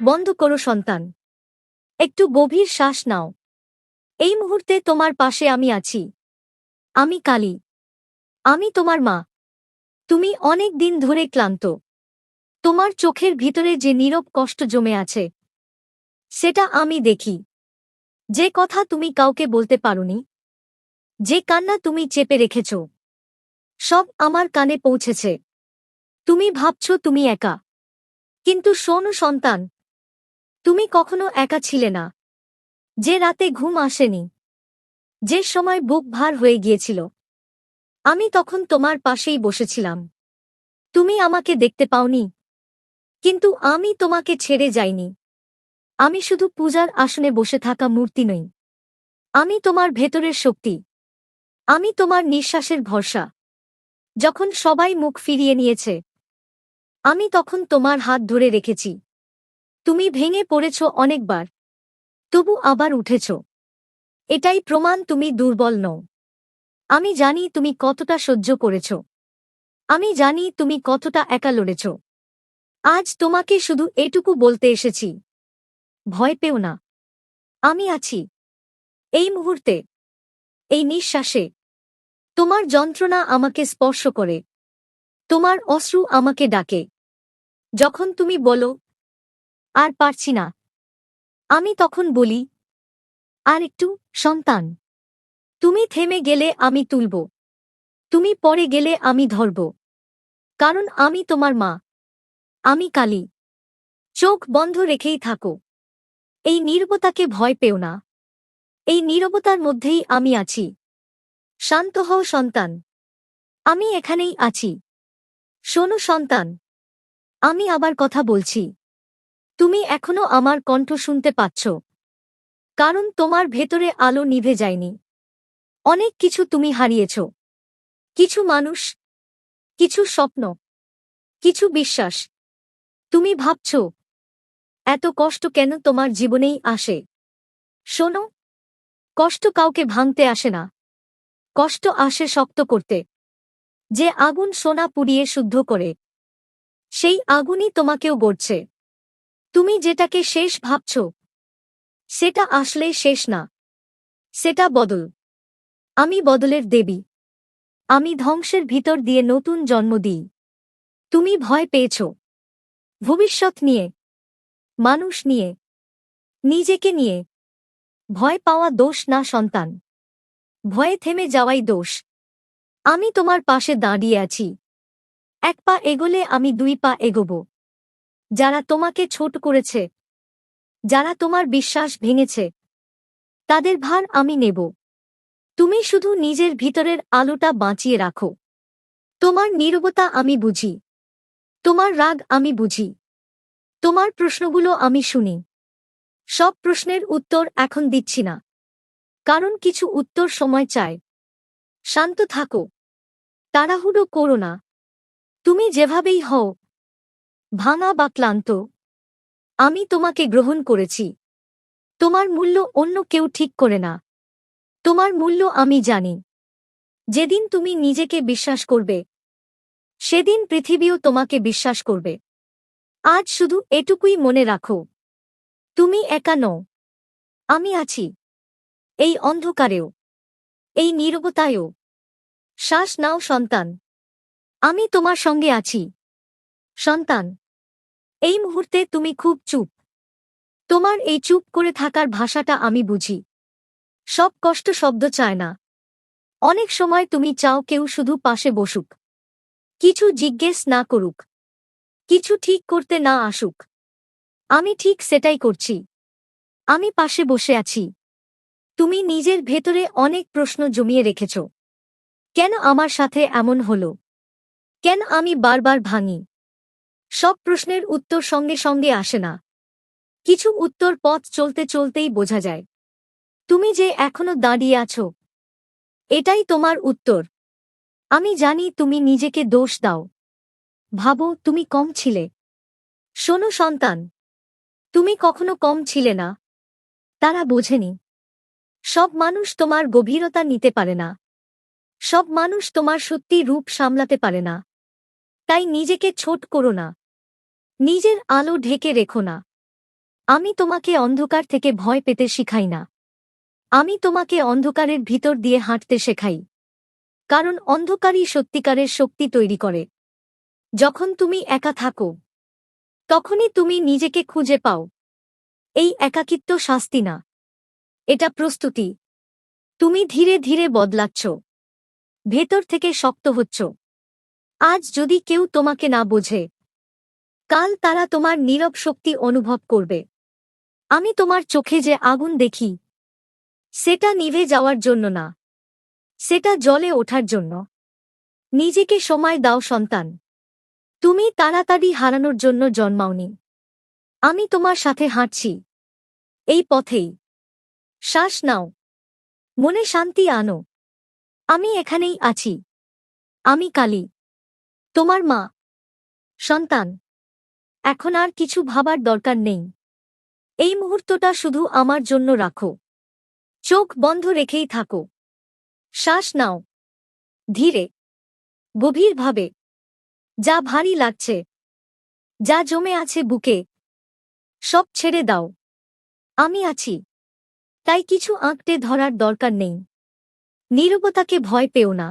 বন্ধ করো সন্তান। একটু গভীর শ্বাস নাও। এই মুহূর্তে তোমার পাশে আমি আছি। আমি কালী। আমি তোমার মা। তুমি অনেক দিন ধরে ক্লান্ত। তোমার চোখের ভিতরে যে নীরব কষ্ট জমে আছে সেটা আমি দেখি। যে কথা তুমি কাউকে বলতে পারোনি, যে কান্না তুমি চেপে রেখেছ, সব আমার কানে পৌঁছেছে। তুমি ভাবছ তুমি একা, কিন্তু শোনো সন্তান, তুমি কখনো একা ছিলে না। যে রাতে ঘুম আসেনি, যে সময় বুক ভার হয়ে গিয়েছিল, আমি তখন তোমার পাশেই বসেছিলাম। তুমি আমাকে দেখতে পাওনি, কিন্তু আমি তোমাকে ছেড়ে যাইনি। আমি শুধু পূজার আসনে বসে থাকা মূর্তি নই। আমি তোমার ভেতরের শক্তি। আমি তোমার নিঃশ্বাসের ভরসা। যখন সবাই মুখ ফিরিয়ে নিয়েছে, আমি তখন তোমার হাত ধরে রেখেছি। তুমি ভেঙে পড়েছ অনেকবার, তবু আবার উঠেছ। এটাই প্রমাণ তুমি দুর্বল নও। আমি জানি তুমি কতটা সহ্য করেছ। আমি জানি তুমি কতটা একা লড়েছ। আজ তোমাকে শুধু এটুকু বলতে এসেছি, ভয় পেও না। আমি আছি। এই মুহূর্তে, এই নিঃশ্বাসে। তোমার যন্ত্রণা আমাকে স্পর্শ করে। তোমার অশ্রু আমাকে ডাকে। যখন তুমি বলো, আর পারছি না, আমি তখন বলি, আর একটু, সন্তান। তুমি থেমে গেলে আমি তুলব। তুমি পড়ে গেলে আমি ধরব। কারণ আমি তোমার মা। আমি কালী। চোখ বন্ধ রেখেই থাকো। এই নীরবতাকে ভয় পেও না। এই নীরবতার মধ্যেই আমি আছি। শান্ত হও সন্তান। আমি এখানেই আছি। শোনো সন্তান, আমি আবার কথা বলছি। তুমি এখনো আমার কণ্ঠ শুনতে পাচ্ছ। কারণ তোমার ভেতরে আলো নিভে যায়নি। অনেক কিছু তুমি হারিয়েছ। কিছু মানুষ, কিছু স্বপ্ন, কিছু বিশ্বাস। তুমি ভাবছ, এত কষ্ট কেন তোমার জীবনেই আসে। শোনো, কষ্ট কাউকে ভাঙতে আসে না। কষ্ট আসে শক্ত করতে। যে আগুন সোনা পুড়িয়ে শুদ্ধ করে, সেই আগুনই তোমাকেও গড়ছে। তুমি যেটাকে শেষ ভাবছ, সেটা আসলে শেষ না। সেটা বদল। আমি বদলের দেবী। আমি ধ্বংসের ভিতর দিয়ে নতুন জন্ম দিই। তুমি ভয় পেয়েছ ভবিষ্যৎ নিয়ে, মানুষ নিয়ে, নিজেকে নিয়ে। ভয় পাওয়া দোষ না সন্তান। ভয়ে থেমে যাওয়াই দোষ। আমি তোমার পাশে দাঁড়িয়ে আছি। এক পা এগোলে আমি দুই পা এগোব। যারা তোমাকে ছোট করেছে, যারা তোমার বিশ্বাস ভেঙেছে, তাদের ভার আমি নেব। তুমি শুধু নিজের ভিতরের আলোটা বাঁচিয়ে রাখো। তোমার নীরবতা আমি বুঝি। তোমার রাগ আমি বুঝি। তোমার প্রশ্নগুলো আমি শুনি। সব প্রশ্নের উত্তর এখন দিচ্ছি না। কারণ কিছু উত্তর সময় চায়। শান্ত থাকো। তাড়াহুড়ো করো না। তুমি যেভাবেই হও, ভাঙা বা ক্লান্ত, আমি তোমাকে গ্রহণ করেছি। তোমার মূল্য অন্য কেউ ঠিক করে না। তোমার মূল্য আমি জানি। যেদিন তুমি নিজেকে বিশ্বাস করবে, সেদিন পৃথিবীও তোমাকে বিশ্বাস করবে। আজ শুধু এটুকুই মনে রাখো, তুমি একা নও। আমি আছি। এই অন্ধকারেও, এই নীরবতায়ও। শ্বাস নাও সন্তান। আমি তোমার সঙ্গে আছি। সন্তান, এই মুহূর্তে তুমি খুব চুপ। তোমার এই চুপ করে থাকার ভাষাটা আমি বুঝি। সব কষ্ট শব্দ চায় না। অনেক সময় তুমি চাও কেউ শুধু পাশে বসুক, কিছু জিজ্ঞেস না করুক, কিছু ঠিক করতে না আসুক। আমি ঠিক সেটাই করছি। আমি পাশে বসে আছি। তুমি নিজের ভেতরে অনেক প্রশ্ন জমিয়ে রেখেছ। কেন আমার সাথে এমন হলো? কেন আমি বারবার ভাঙি? সব প্রশ্নের উত্তর সঙ্গে সঙ্গে আসে না। কিছু উত্তর পথ চলতে চলতেই বোঝা যায়। তুমি যে এখনো দাঁড়িয়ে আছো, এটাই তোমার উত্তর। আমি জানি তুমি নিজেকে দোষ দাও। ভাবো তুমি কম ছিলে। শোনো সন্তান, তুমি কখনো কম ছিলে না। তারা বোঝেনি। সব মানুষ তোমার গভীরতা নিতে পারে না। সব মানুষ তোমার সত্যি রূপ সামলাতে পারে না। তাই নিজেকে ছোট করো না। নিজের আলো ঢেকে রেখো না। আমি তোমাকে অন্ধকার থেকে ভয় পেতে শিখাই না। আমি তোমাকে অন্ধকারের ভিতর দিয়ে হাঁটতে শেখাই। কারণ অন্ধকারই সত্যিকারের শক্তি তৈরি করে। যখন তুমি একা থাকো, তখনই তুমি নিজেকে খুঁজে পাও। এই একাকিত্ব শাস্তি না, এটা প্রস্তুতি। তুমি ধীরে ধীরে বদলাচ্ছ, ভেতর থেকে শক্ত হচ্ছ। আজ যদি কেউ তোমাকে না বোঝে, কাল তারা তোমার নীরব শক্তি অনুভব করবে। আমি তোমার চোখে যে আগুন দেখি, সেটা নিভে যাওয়ার জন্য না, সেটা জ্বলে ওঠার জন্য। নিজেকে সময় দাও সন্তান। তুমি তাড়াতাড়ি হারানোর জন্য জন্মাওনি। আমি তোমার সাথে হাঁটছি, এই পথেই। শ্বাস নাও, মনে শান্তি আনো। আমি এখানেই আছি। আমি কালী, তোমার মা। সন্তান, এখন আর কিছু ভাবার দরকার নেই। এই মুহূর্তটা শুধু আমার জন্য রাখো। চোখ বন্ধ রেখেই থাকো। শ্বাস নাও, ধীরে, গভীরভাবে। যা ভারী লাগছে, যা জমে আছে বুকে, সব ছেড়ে দাও। আমি আছি, তাই কিছু আঁকড়ে ধরার দরকার নেই। নীরবতাকে ভয় পেও না।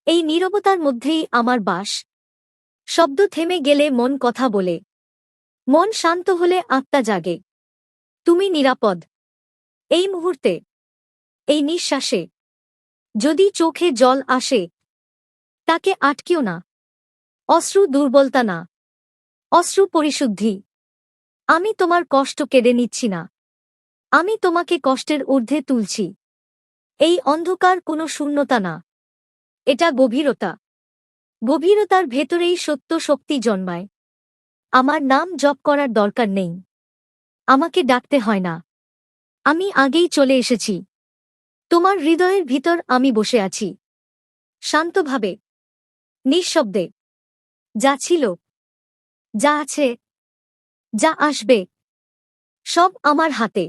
এই নীরবতার মধ্যেই আমার বাস। শব্দ থেমে গেলে মন কথা বলে। মন শান্ত হলে আত্মা জাগে। তুমি নিরাপদ এই মুহূর্তে, এই নিঃশ্বাসে। যদি চোখে জল আসে, তাকে আটকিও না। অশ্রু দুর্বলতা না, অশ্রু পরিশুদ্ধি। আমি তোমার কষ্ট কেড়ে নিচ্ছি না, আমি তোমাকে কষ্টের ঊর্ধ্বে তুলছি। এই অন্ধকার কোনো শূন্যতা না, এটা গভীরতা। গভীরতার ভেতরেই সত্য শক্তি জন্মায়। আমার নাম জপ করার দরকার নেই, আমাকে ডাকতে হয় না। আমি আগেই চলে এসেছি। তোমার হৃদয়ের ভিতর আমি বসে আছি, শান্তভাবে, নিঃশব্দে। যা ছিল, যা আছে, যা আসবে, সব আমার হাতে।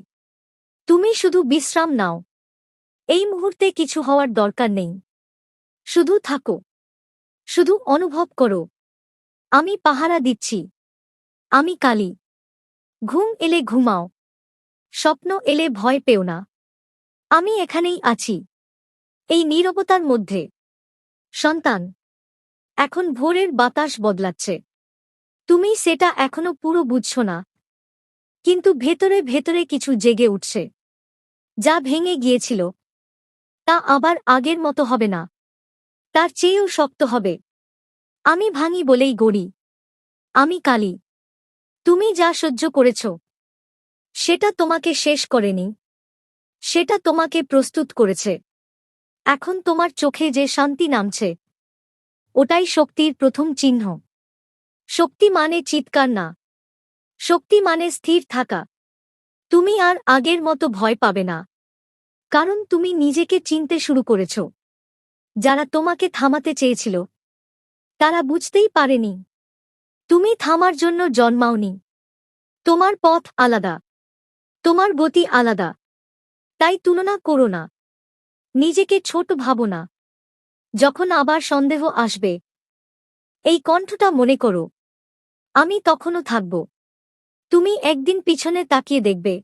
তুমি শুধু বিশ্রাম নাও। এই মুহূর্তে কিছু হওয়ার দরকার নেই। শুধু থাকো, শুধু অনুভব করো। আমি পাহারা দিচ্ছি। আমি কালী। ঘুম এলে ঘুমাও, স্বপ্ন এলে ভয় পেও না। আমি এখানেই আছি, এই নীরবতার মধ্যে। সন্তান, এখন ভোরের বাতাস বদলাচ্ছে। তুমি সেটা এখনো পুরো বুঝছ না, কিন্তু ভেতরে ভেতরে কিছু জেগে উঠছে। যা ভেঙে গিয়েছিল, তা আবার আগের মতো হবে না, তার চেয়েও শক্ত হবে। আমি ভাঙি বলেই গড়ি। আমি কালী। তুমি যা সহ্য করেছ, সেটা তোমাকে শেষ করেনি, সেটা তোমাকে প্রস্তুত করেছে। এখন তোমার চোখে যে শান্তি নামছে, ওটাই শক্তির প্রথম চিহ্ন। শক্তি মানে চিৎকার না, শক্তি মানে স্থির থাকা। তুমি আর আগের মতো ভয় পাবে না, কারণ তুমি নিজেকে চিনতে শুরু করেছ। যারা তোমাকে থামাতে চেয়েছিল, তারা বুঝতেই পারেনি তুমি থামার জন্য জন্মাওনি। তোমার পথ আলাদা, তোমার গতি আলাদা। তাই তুলনা করো না, নিজেকে ছোট ভাবো না। যখন আবার সন্দেহ আসবে, এই কণ্ঠটা মনে করো, আমি তখনও থাকব। তুমি একদিন পিছনে তাকিয়ে দেখবে,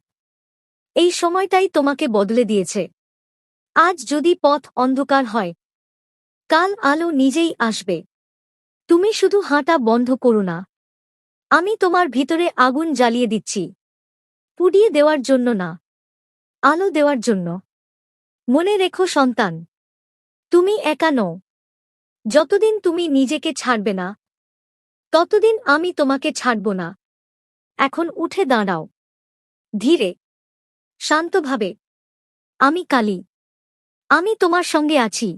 এই সময়টাই তোমাকে বদলে দিয়েছে। আজ যদি পথ অন্ধকার হয়, কাল আলো নিজেই আসবে। তুমি শুধু হাঁটা বন্ধ করো না। আমি তোমার ভিতরে আগুন জ্বালিয়ে দিচ্ছি, পুড়িয়ে দেওয়ার জন্য না, আলো দেওয়ার জন্য। মনে রেখো সন্তান, তুমি একা নও। যতদিন তুমি নিজেকে ছাড়বে না, ততদিন আমি তোমাকে ছাড়ব না। এখন উঠে দাঁড়াও, ধীরে, শান্তভাবে। আমি কালী, আমি তোমার সঙ্গে আছি,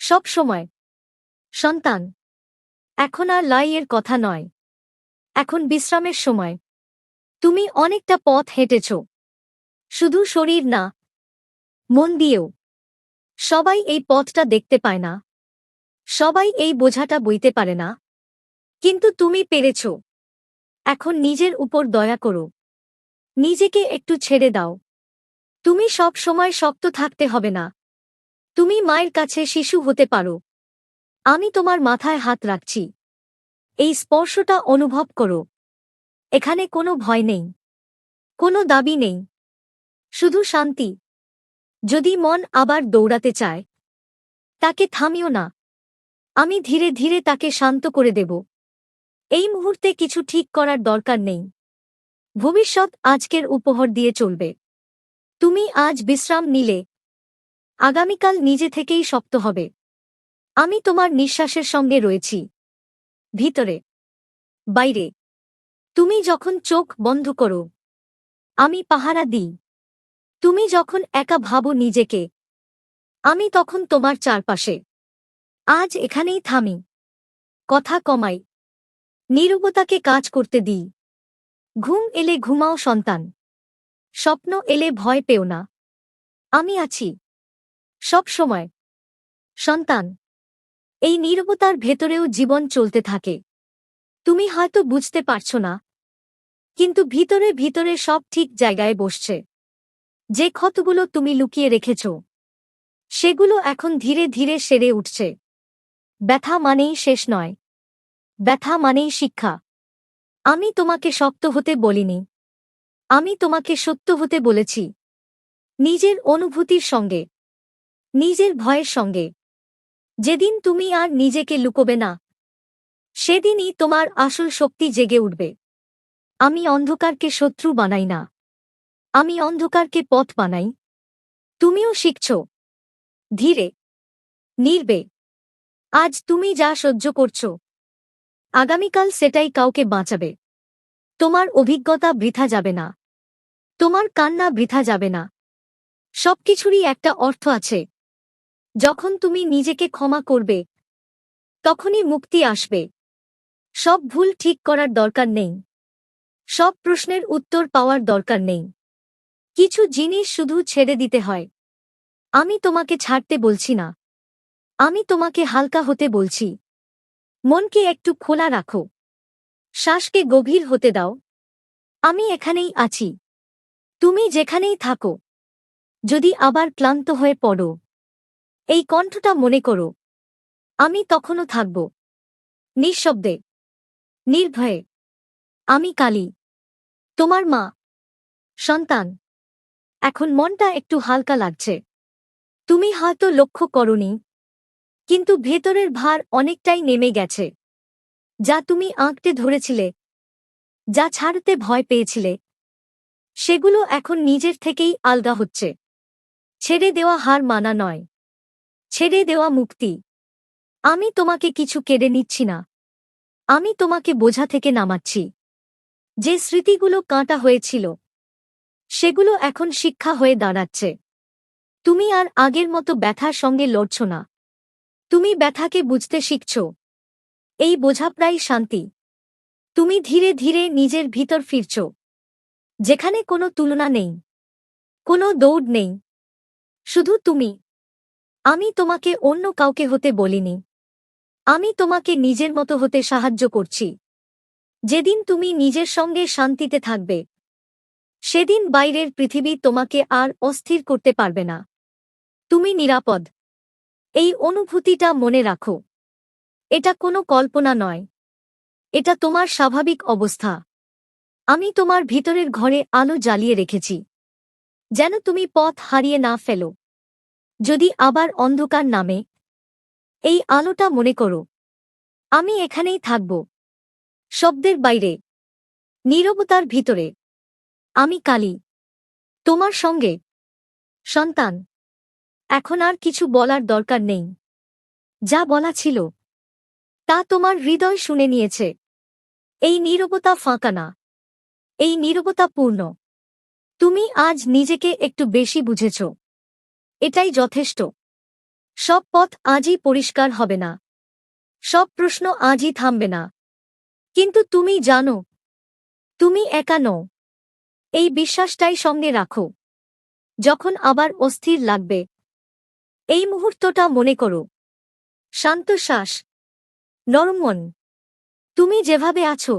সব সময়। সন্তান, এখন আর লড়াইয়ের কথা নয়, এখন বিশ্রামের সময়। তুমি অনেকটা পথ হেঁটেছ, শুধু শরীর না, মন দিয়েও। সবাই এই পথটা দেখতে পায় না, সবাই এই বোঝাটা বইতে পারে না, কিন্তু তুমি পেরেছ। এখন নিজের উপর দয়া করো, নিজেকে একটু ছেড়ে দাও। তুমি সব সময় শক্ত থাকতে হবে না। তুমি মায়ের কাছে শিশু হতে পারো। আমি তোমার মাথায় হাত রাখছি, এই স্পর্শটা অনুভব করো। এখানে কোনো ভয় নেই, কোনো দাবি নেই, শুধু শান্তি। যদি মন আবার দৌড়াতে চায়, তাকে থামিও না। আমি ধীরে ধীরে তাকে শান্ত করে দেব। এই মুহূর্তে কিছু ঠিক করার দরকার নেই। ভবিষ্যৎ আজকের উপহার দিয়ে চলবে। তুমি আজ বিশ্রাম নিলে আগামীকাল নিজে থেকেই শক্ত হবে। আমি তোমার নিঃশ্বাসের সঙ্গে রয়েছি, ভিতরে, বাইরে। তুমি যখন চোখ বন্ধ করো, আমি পাহারা দিই। তুমি যখন একা ভাবো নিজেকে, আমি তখন তোমার চারপাশে। আজ এখানেই থামি, কথা কমাই, নীরবতাকে কাজ করতে দিই। ঘুম এলে ঘুমাও সন্তান, স্বপ্ন এলে ভয় পেও না। আমি আছি, সব সময়। সন্তান, এই নীরবতার ভেতরেও জীবন চলতে থাকে। তুমি হয়তো বুঝতে পারছ না, কিন্তু ভিতরে ভিতরে সব ঠিক জায়গায় বসছে। যে ক্ষতগুলো তুমি লুকিয়ে রেখেছ, সেগুলো এখন ধীরে ধীরে সেরে উঠছে। ব্যথা মানেই শেষ নয়, ব্যথা মানেই শিক্ষা। আমি তোমাকে শক্ত হতে বলিনি, আমি তোমাকে সত্য হতে বলেছি। নিজের অনুভূতির সঙ্গে, নিজের ভয়ের সঙ্গে। যেদিন তুমি আর নিজেকে লুকোবে না, সেদিনই তোমার আসল শক্তি জেগে উঠবে। আমি অন্ধকারকে শত্রু বানাই না, আমি অন্ধকারকে পথ বানাই। তুমিও শিখছ, ধীরে, নির্বে। আজ তুমি যা সহ্য করছ, আগামীকাল সেটাই কাউকে বাঁচাবে। তোমার অভিজ্ঞতা বৃথা যাবে না, তোমার কান্না বৃথা যাবে না। সবকিছুরই একটা অর্থ আছে। যখন তুমি নিজেকে ক্ষমা করবে, তখনই মুক্তি আসবে। সব ভুল ঠিক করার দরকার নেই, সব প্রশ্নের উত্তর পাওয়ার দরকার নেই। কিছু জিনিস শুধু ছেড়ে দিতে হয়। আমি তোমাকে ছাড়তে বলছি না, আমি তোমাকে হালকা হতে বলছি। মনকে একটু খোলা রাখো, শ্বাসকে গভীর হতে দাও। আমি এখানেই আছি, তুমি যেখানেই থাকো। যদি আবার ক্লান্ত হয়ে পড়ো, এই কণ্ঠটা মনে করো, আমি তখনও থাকব। নিঃশব্দে, নির্ভয়ে। আমি কালী, তোমার মা। সন্তান, এখন মনটা একটু হালকা লাগছে। তুমি হয়তো লক্ষ্য করনি, কিন্তু ভেতরের ভার অনেকটাই নেমে গেছে। যা তুমি আঁকড়ে ধরেছিলে, যা ছাড়তে ভয় পেয়েছিলে, সেগুলো এখন নিজের থেকেই আলগা হচ্ছে। ছেড়ে দেওয়া হার মানা নয়, ছেড়ে দেওয়া মুক্তি। আমি তোমাকে কিছু কেড়ে নিচ্ছি না, আমি তোমাকে বোঝা থেকে নামাচ্ছি। যে স্মৃতিগুলো কাঁটা হয়েছিল, সেগুলো এখন শিক্ষা হয়ে দাঁড়াচ্ছে। তুমি আর আগের মতো ব্যথার সঙ্গে লড়ছ না, তুমি ব্যথাকে বুঝতে শিখছ। এই বোঝা প্রায় শান্তি। তুমি ধীরে ধীরে নিজের ভিতর ফিরছ, যেখানে কোনো তুলনা নেই, কোনো দৌড় নেই, শুধু তুমি। আমি তোমাকে অন্য কাউকে হতে বলিনি, আমি তোমাকে নিজের মতো হতে সাহায্য করছি। যেদিন তুমি নিজের সঙ্গে শান্তিতে থাকবে, সেদিন বাইরের পৃথিবী তোমাকে আর অস্থির করতে পারবে না। তুমি নিরাপদ। এই অনুভূতিটা মনে রাখো। এটা কোনো কল্পনা নয়, এটা তোমার স্বাভাবিক অবস্থা। আমি তোমার ভিতরের ঘরে আলো জ্বালিয়ে রেখেছি, যেন তুমি পথ হারিয়ে না ফেলো। যদি আবার অন্ধকার নামে, এই আলোটা মনে করো, আমি এখানেই থাকব। শব্দের বাইরে, নীরবতার ভিতরে। আমি কালী, তোমার সঙ্গে। সন্তান, এখন আর কিছু বলার দরকার নেই। যা বলা ছিল, তা তোমার হৃদয় শুনে নিয়েছে। এই নীরবতা ফাঁকা না, এই নীরবতা পূর্ণ। তুমি আজ নিজেকে একটু বেশি বুঝেছ, এটাই যথেষ্ট। সব পথ আজই পরিষ্কার হবে না, সব প্রশ্ন আজই থামবে না, কিন্তু তুমি জানো, তুমি একা নও। এই বিশ্বাসটাই সঙ্গে রাখো। যখন আবার অস্থির লাগবে, এই মুহূর্তটা মনে করো। শান্ত শ্বাস, নরম মন। তুমি যেভাবে আছো,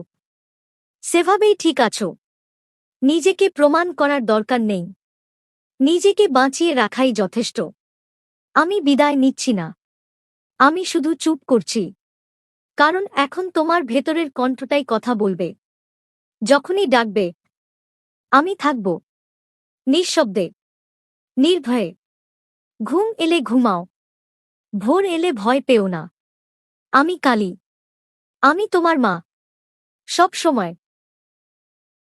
সেভাবেই ঠিক আছো। নিজেকে প্রমাণ করার দরকার নেই, নিজেকে বাঁচিয়ে রাখাই যথেষ্ট। আমি বিদায় নিচ্ছি না, আমি শুধু চুপ করছি। কারণ এখন তোমার ভেতরের কণ্ঠটাই কথা বলবে। যখনই ডাকবে, আমি থাকব নিঃশব্দে, নির্ভয়ে। ঘুম এলে ঘুমাও, ভোর এলে ভয় পেও না। আমি কালী, আমি তোমার মা, সব সময়।